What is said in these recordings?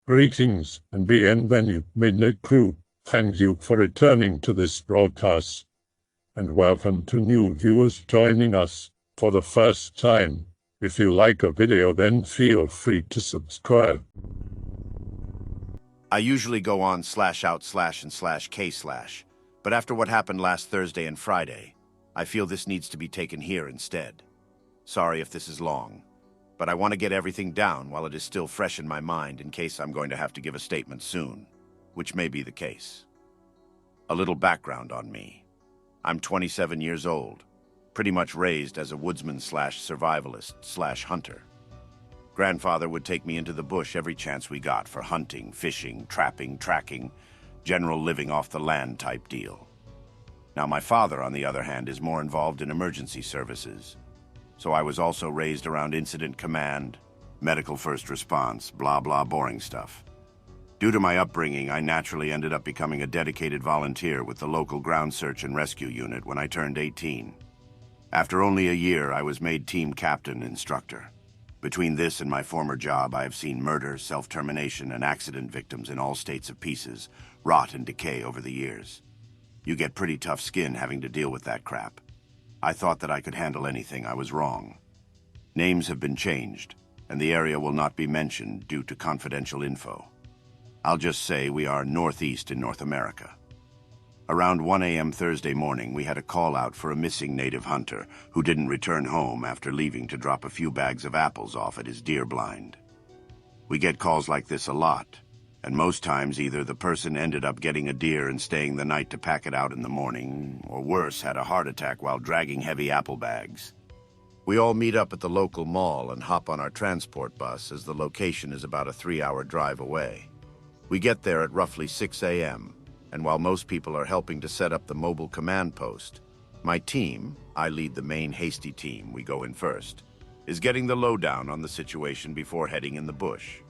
Greetings and bienvenue, Midnight Crew. Thank you for returning to this broadcast, and welcome to new viewers joining us for the first time. If you like a video, then feel free to subscribe. I usually go on /out/and/k/, but after what happened last Thursday and Friday, I feel this needs to be taken here instead. Sorry if this is long, but I want to get everything down while it is still fresh in my mind in case I'm going to have to give a statement soon, which may be the case. A little background on me. I'm 27 years old, pretty much raised as a woodsman/survivalist/hunter. Grandfather would take me into the bush every chance we got for hunting, fishing, trapping, tracking, general living off the land type deal. Now my father, on the other hand, is more involved in emergency services. So I was also raised around incident command, medical first response, blah blah boring stuff. Due to my upbringing, I naturally ended up becoming a dedicated volunteer with the local ground search and rescue unit when I turned 18. After only a year, I was made team captain instructor. Between this and my former job, I have seen murder, self-termination, and accident victims in all states of pieces, rot and decay over the years. You get pretty tough skin having to deal with that crap. I thought that I could handle anything. I was wrong. Names have been changed, and the area will not be mentioned due to confidential info. I'll just say we are northeast in North America. Around 1 a.m. Thursday morning, we had a call out for a missing native hunter who didn't return home after leaving to drop a few bags of apples off at his deer blind. We get calls like this a lot, and most times either the person ended up getting a deer and staying the night to pack it out in the morning, or worse, had a heart attack while dragging heavy apple bags. We all meet up at the local mall and hop on our transport bus as the location is about a 3-hour drive away. We get there at roughly 6 a.m., and while most people are helping to set up the mobile command post, my team, I lead the main hasty team, we go in first, is getting the lowdown on the situation before heading in the bush.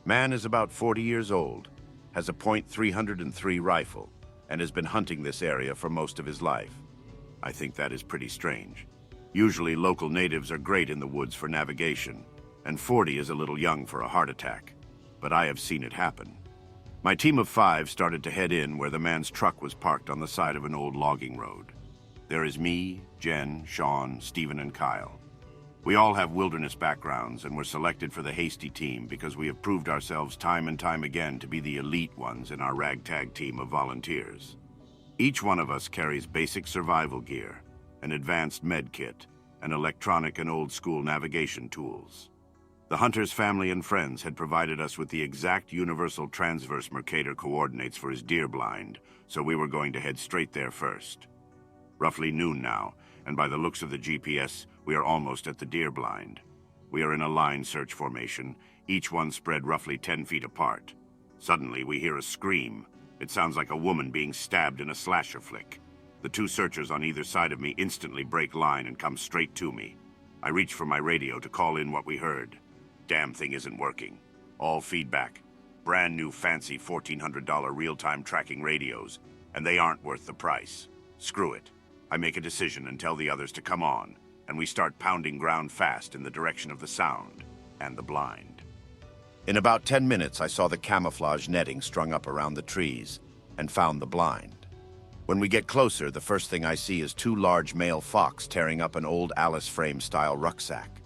Man is about 40 years old, has a .303 rifle, and has been hunting this area for most of his life. I think that is pretty strange. Usually local natives are great in the woods for navigation, and 40 is a little young for a heart attack, but I have seen it happen. My team of 5 started to head in where the man's truck was parked on the side of an old logging road. There is me, Jen, Sean, Stephen, and Kyle. We all have wilderness backgrounds and were selected for the hasty team because we have proved ourselves time and time again to be the elite ones in our ragtag team of volunteers. Each one of us carries basic survival gear, an advanced med kit, and electronic and old-school navigation tools. The hunter's family and friends had provided us with the exact universal transverse Mercator coordinates for his deer blind, so we were going to head straight there first. Roughly noon now, and by the looks of the GPS, we are almost at the deer blind. We are in a line search formation, each one spread roughly 10 feet apart. Suddenly, we hear a scream. It sounds like a woman being stabbed in a slasher flick. The 2 searchers on either side of me instantly break line and come straight to me. I reach for my radio to call in what we heard. Damn thing isn't working. All feedback. Brand new fancy $1,400 real-time tracking radios, and they aren't worth the price. Screw it. I make a decision and tell the others to come on, and we start pounding ground fast in the direction of the sound and the blind. In about 10 minutes, I saw the camouflage netting strung up around the trees and found the blind. When we get closer, the first thing I see is 2 large male fox tearing up an old Alice frame-style rucksack.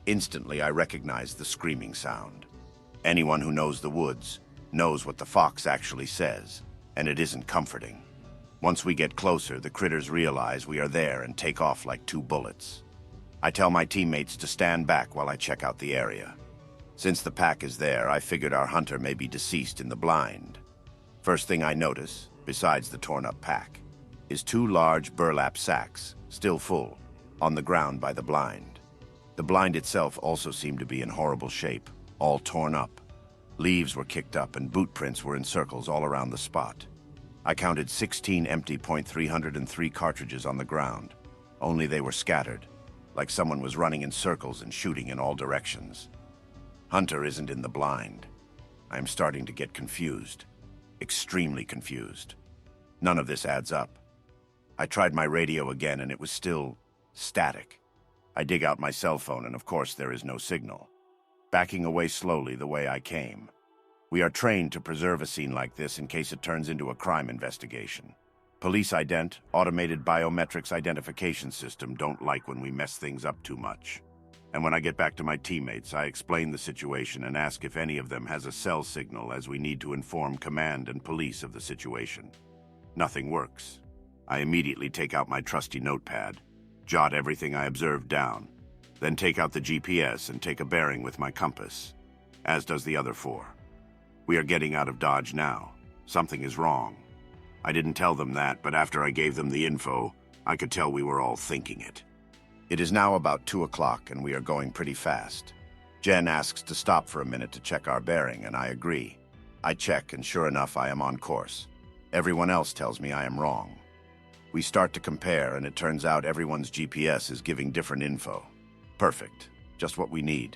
Instantly, I recognized the screaming sound. Anyone who knows the woods knows what the fox actually says, and it isn't comforting. Once we get closer, the critters realize we are there and take off like 2 bullets. I tell my teammates to stand back while I check out the area. Since the pack is there, I figured our hunter may be deceased in the blind. First thing I notice, besides the torn-up pack, is 2 large burlap sacks, still full, on the ground by the blind. The blind itself also seemed to be in horrible shape, all torn up. Leaves were kicked up and boot prints were in circles all around the spot. I counted 16 empty .303 cartridges on the ground, only they were scattered, like someone was running in circles and shooting in all directions. Hunter isn't in the blind. I am starting to get confused, extremely confused. None of this adds up. I tried my radio again and it was still static. I dig out my cell phone and of course there is no signal. Backing away slowly the way I came. We are trained to preserve a scene like this in case it turns into a crime investigation. Police ident, automated biometrics identification system, don't like when we mess things up too much. And when I get back to my teammates, I explain the situation and ask if any of them has a cell signal, as we need to inform command and police of the situation. Nothing works. I immediately take out my trusty notepad, jot everything I observed down, then take out the GPS and take a bearing with my compass, as does the other four. We are getting out of Dodge now. Something is wrong. I didn't tell them that, but after I gave them the info, I could tell we were all thinking it. It is now about 2 o'clock, and we are going pretty fast. Jen asks to stop for a minute to check our bearing, and I agree. I check, and sure enough, I am on course. Everyone else tells me I am wrong. We start to compare, and it turns out everyone's GPS is giving different info. Perfect. Just what we need.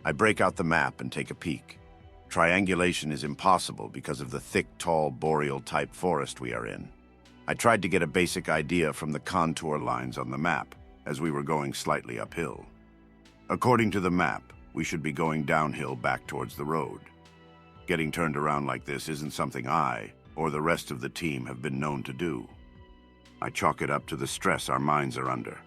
I break out the map and take a peek. Triangulation is impossible because of the thick, tall, boreal-type forest we are in. I tried to get a basic idea from the contour lines on the map, as we were going slightly uphill. According to the map, we should be going downhill back towards the road. Getting turned around like this isn't something I, or the rest of the team, have been known to do. I chalk it up to the stress our minds are under.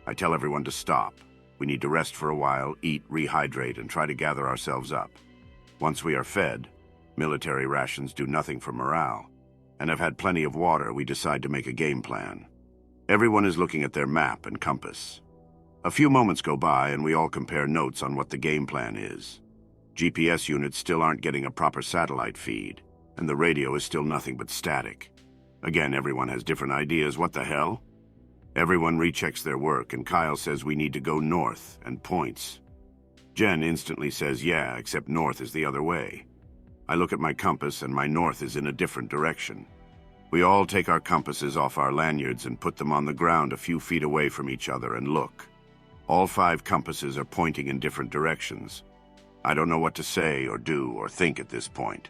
I tell everyone to stop. We need to rest for a while, eat, rehydrate, and try to gather ourselves up. Once we are fed, military rations do nothing for morale, and have had plenty of water, we decide to make a game plan. Everyone is looking at their map and compass. A few moments go by and we all compare notes on what the game plan is. GPS units still aren't getting a proper satellite feed, and the radio is still nothing but static. Again, everyone has different ideas. What the hell? Everyone rechecks their work, and Kyle says we need to go north, and points. Jen instantly says yeah, except north is the other way. I look at my compass, and my north is in a different direction. We all take our compasses off our lanyards and put them on the ground a few feet away from each other and look. All 5 compasses are pointing in different directions. I don't know what to say or do or think at this point.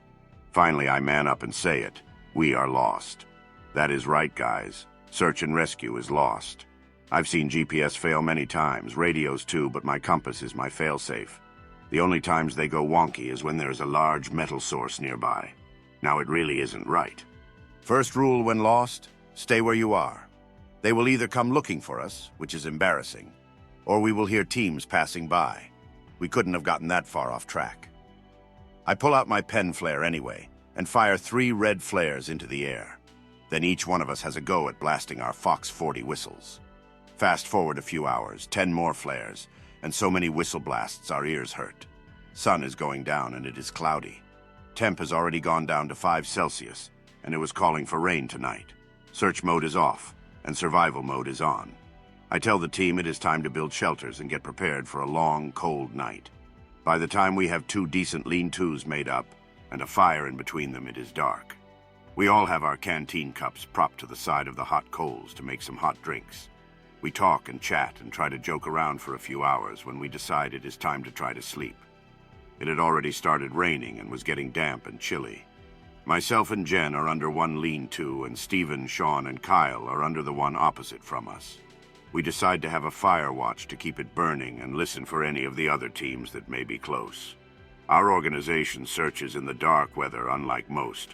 Finally, I man up and say it. We are lost. That is right, guys. Search and rescue is lost. I've seen GPS fail many times, radios too, but my compass is my failsafe. The only times they go wonky is when there is a large metal source nearby. Now it really isn't right. First rule when lost, stay where you are. They will either come looking for us, which is embarrassing, or we will hear teams passing by. We couldn't have gotten that far off track. I pull out my pen flare anyway, and fire 3 red flares into the air. Then each one of us has a go at blasting our Fox 40 whistles. Fast forward a few hours, 10 more flares, and so many whistle blasts our ears hurt. Sun is going down and it is cloudy. Temp has already gone down to 5 Celsius, and it was calling for rain tonight. Search mode is off, and survival mode is on. I tell the team it is time to build shelters and get prepared for a long, cold night. By the time we have 2 decent lean-tos made up, and a fire in between them, it is dark. We all have our canteen cups propped to the side of the hot coals to make some hot drinks. We talk and chat and try to joke around for a few hours when we decide it is time to try to sleep. It had already started raining and was getting damp and chilly. Myself and Jen are under one lean-to, and Steven, Sean, and Kyle are under the one opposite from us. We decide to have a fire watch to keep it burning and listen for any of the other teams that may be close. Our organization searches in the dark weather, unlike most.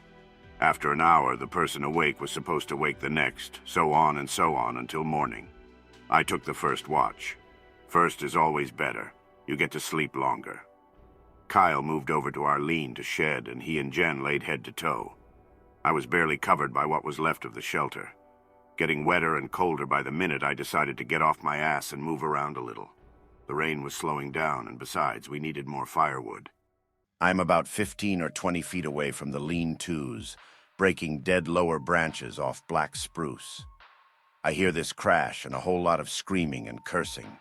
After an hour, the person awake was supposed to wake the next, so on until morning. I took the first watch. First is always better. You get to sleep longer. Kyle moved over to our lean to shed, and he and Jen laid head to toe. I was barely covered by what was left of the shelter. Getting wetter and colder by the minute, I decided to get off my ass and move around a little. The rain was slowing down, and besides, we needed more firewood. I'm about 15 or 20 feet away from the lean-tos, breaking dead lower branches off black spruce. I hear this crash and a whole lot of screaming and cursing.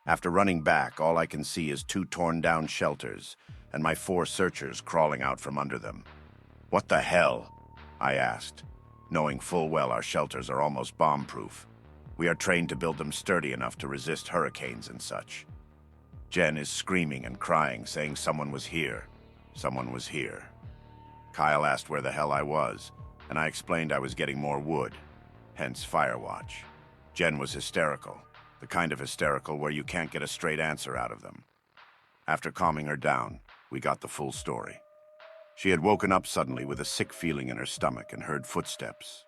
After running back, all I can see is 2 torn-down shelters and my 4 searchers crawling out from under them. "What the hell?" I asked, knowing full well our shelters are almost bomb-proof. We are trained to build them sturdy enough to resist hurricanes and such. Jen is screaming and crying, saying someone was here. Someone was here. Kyle asked where the hell I was, and I explained I was getting more wood, hence Firewatch. Jen was hysterical, the kind of hysterical where you can't get a straight answer out of them. After calming her down, we got the full story. She had woken up suddenly with a sick feeling in her stomach and heard footsteps.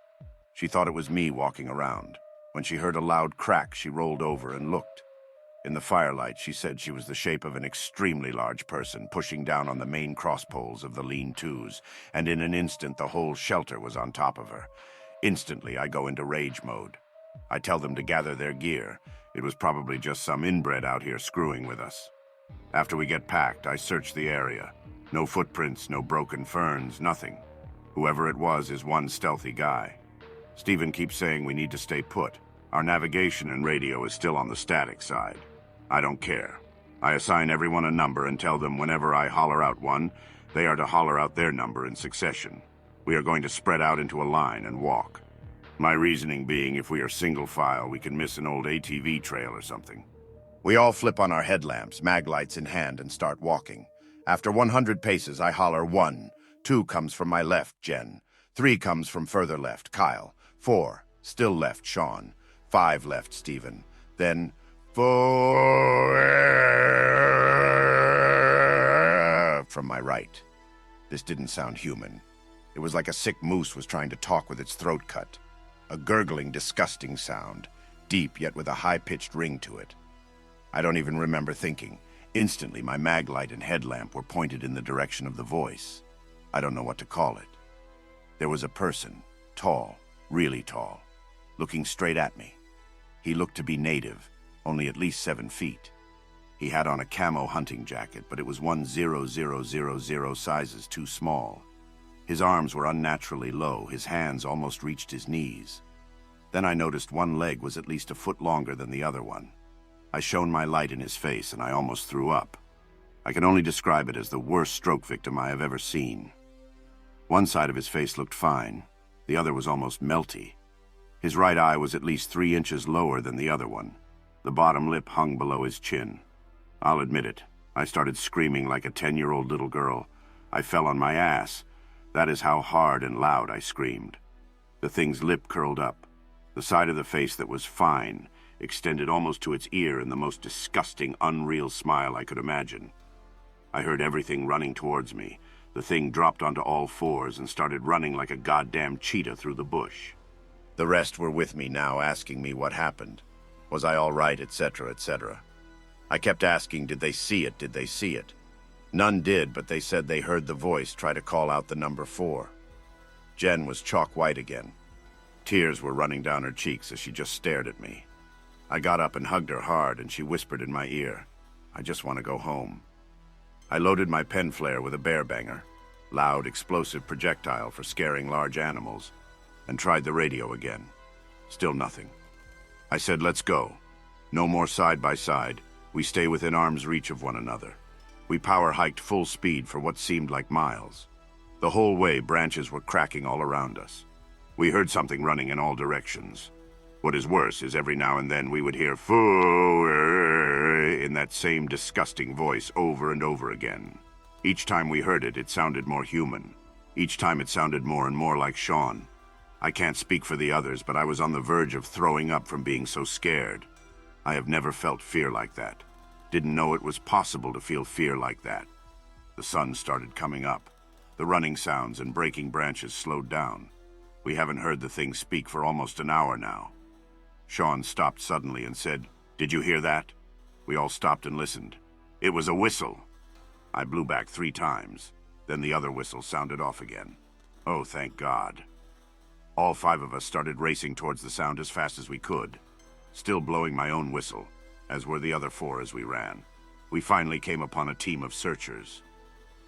She thought it was me walking around. When she heard a loud crack, she rolled over and looked. In the firelight, she said she was the shape of an extremely large person pushing down on the main crosspoles of the lean-tos, and in an instant the whole shelter was on top of her. Instantly, I go into rage mode. I tell them to gather their gear. It was probably just some inbred out here screwing with us. After we get packed, I search the area. No footprints, no broken ferns, nothing. Whoever it was is one stealthy guy. Steven keeps saying we need to stay put. Our navigation and radio is still on the static side. I don't care. I assign everyone a number and tell them whenever I holler out one, they are to holler out their number in succession. We are going to spread out into a line and walk. My reasoning being if we are single file, we can miss an old ATV trail or something. We all flip on our headlamps, mag lights in hand, and start walking. After 100 paces, I holler 1. 2 comes from my left, Jen. 3 comes from further left, Kyle. 4, still left, Sean. 5 left, Steven. Then 4 from my right. This didn't sound human. It was like a sick moose was trying to talk with its throat cut. A gurgling, disgusting sound, deep yet with a high-pitched ring to it. I don't even remember thinking. Instantly, my mag light and headlamp were pointed in the direction of the voice. I don't know what to call it. There was a person, tall, really tall, looking straight at me. He looked to be native, only at least 7 feet. He had on a camo hunting jacket, but it was 10000 sizes too small. His arms were unnaturally low, his hands almost reached his knees. Then I noticed one leg was at least a foot longer than the other one. I shone my light in his face and I almost threw up. I can only describe it as the worst stroke victim I have ever seen. One side of his face looked fine, the other was almost melty. His right eye was at least 3 inches lower than the other one. The bottom lip hung below his chin. I'll admit it, I started screaming like a 10-year-old little girl. I fell on my ass. That is how hard and loud I screamed. The thing's lip curled up. The side of the face that was fine extended almost to its ear in the most disgusting, unreal smile I could imagine. I heard everything running towards me. The thing dropped onto all fours and started running like a goddamn cheetah through the bush. The rest were with me now, asking me what happened. Was I all right, etc., etc. I kept asking, did they see it, did they see it? None did, but they said they heard the voice try to call out the number 4. Jen was chalk white again. Tears were running down her cheeks as she just stared at me. I got up and hugged her hard, and she whispered in my ear, I just want to go home. I loaded my pen flare with a bear banger, loud, explosive projectile for scaring large animals, and tried the radio again. Still nothing. I said, let's go. No more side by side. We stay within arm's reach of one another. We power-hiked full speed for what seemed like miles. The whole way, branches were cracking all around us. We heard something running in all directions. What is worse is every now and then we would hear "foo" in that same disgusting voice over and over again. Each time we heard it, it sounded more human. Each time it sounded more and more like Sean. I can't speak for the others, but I was on the verge of throwing up from being so scared. I have never felt fear like that. Didn't know it was possible to feel fear like that. The sun started coming up. The running sounds and breaking branches slowed down. We haven't heard the thing speak for almost an hour now. Sean stopped suddenly and said, "Did you hear that?" We all stopped and listened. It was a whistle. I blew back 3 times. Then the other whistle sounded off again. Oh, thank God. All 5 of us started racing towards the sound as fast as we could, still blowing my own whistle, as were the other 4 as we ran. We finally came upon a team of searchers.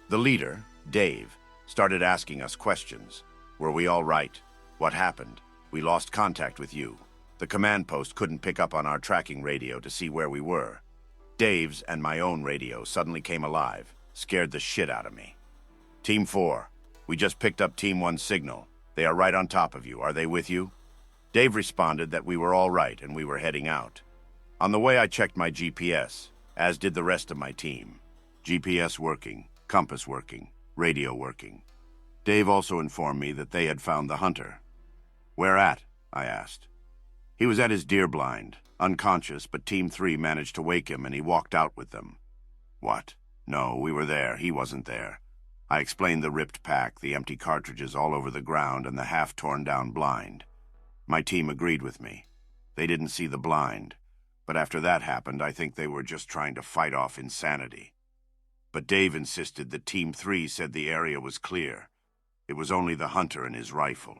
The leader, Dave, started asking us questions. Were we all right? What happened? We lost contact with you. The command post couldn't pick up on our tracking radio to see where we were. Dave's and my own radio suddenly came alive, scared the shit out of me. Team 4, we just picked up Team 1's signal. They are right on top of you. Are they with you? Dave responded that we were all right and we were heading out. On the way, I checked my GPS, as did the rest of my team. GPS working, compass working, radio working. Dave also informed me that they had found the hunter. Where at? I asked. He was at his deer blind, unconscious, but Team 3 managed to wake him and he walked out with them. What? No, we were there. He wasn't there. I explained the ripped pack, the empty cartridges all over the ground, and the half-torn-down blind. My team agreed with me. They didn't see the blind, but after that happened, I think they were just trying to fight off insanity. But Dave insisted that Team 3 said the area was clear. It was only the hunter and his rifle.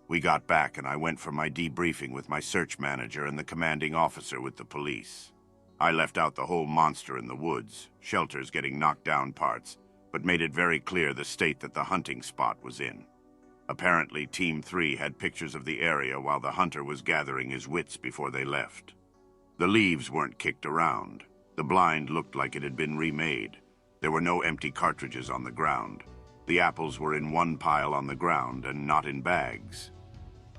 We got back, and I went for my debriefing with my search manager and the commanding officer with the police. I left out the whole monster in the woods, shelters getting knocked down parts, but made it very clear the state that the hunting spot was in. Apparently, Team 3 had pictures of the area while the hunter was gathering his wits before they left. The leaves weren't kicked around. The blind looked like it had been remade. There were no empty cartridges on the ground. The apples were in one pile on the ground and not in bags.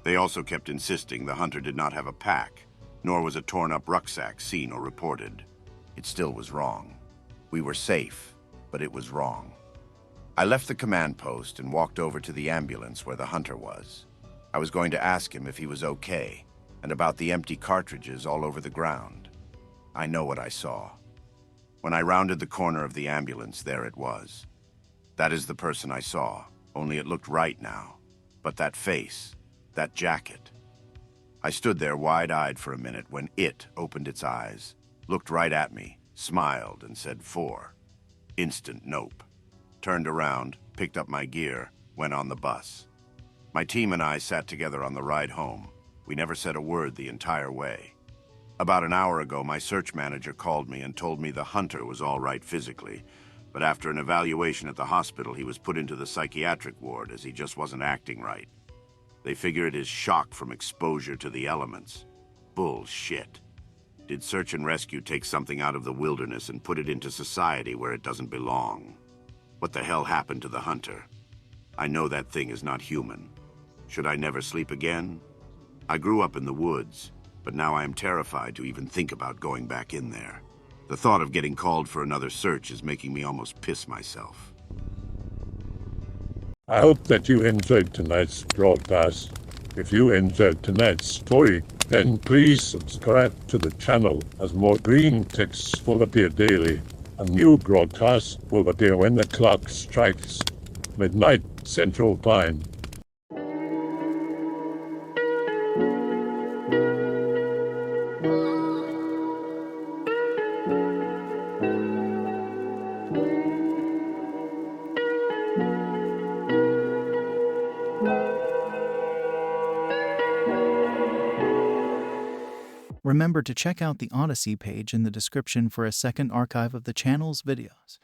They also kept insisting the hunter did not have a pack, nor was a torn-up rucksack seen or reported. It still was wrong. We were safe, but it was wrong. I left the command post and walked over to the ambulance where the hunter was. I was going to ask him if he was okay, and about the empty cartridges all over the ground. I know what I saw. When I rounded the corner of the ambulance, there it was. That is the person I saw, only it looked right now. But that face, that jacket. I stood there wide-eyed for a minute when it opened its eyes, looked right at me, smiled, and said 4. Instant nope. Turned around, picked up my gear, went on the bus. My team and I sat together on the ride home. We never said a word the entire way. About an hour ago, my search manager called me and told me the hunter was all right physically, but after an evaluation at the hospital, he was put into the psychiatric ward as he just wasn't acting right. They figure it is shock from exposure to the elements. Bullshit. Did search and rescue take something out of the wilderness and put it into society where it doesn't belong? What the hell happened to the hunter? I know that thing is not human. Should I never sleep again? I grew up in the woods, but now I am terrified to even think about going back in there. The thought of getting called for another search is making me almost piss myself. I hope that you enjoyed tonight's broadcast. If you enjoyed tonight's story, then please subscribe to the channel as more green texts will appear daily. A new broadcast will appear when the clock strikes midnight Central Time. Remember to check out the Odyssey page in the description for a second archive of the channel's videos.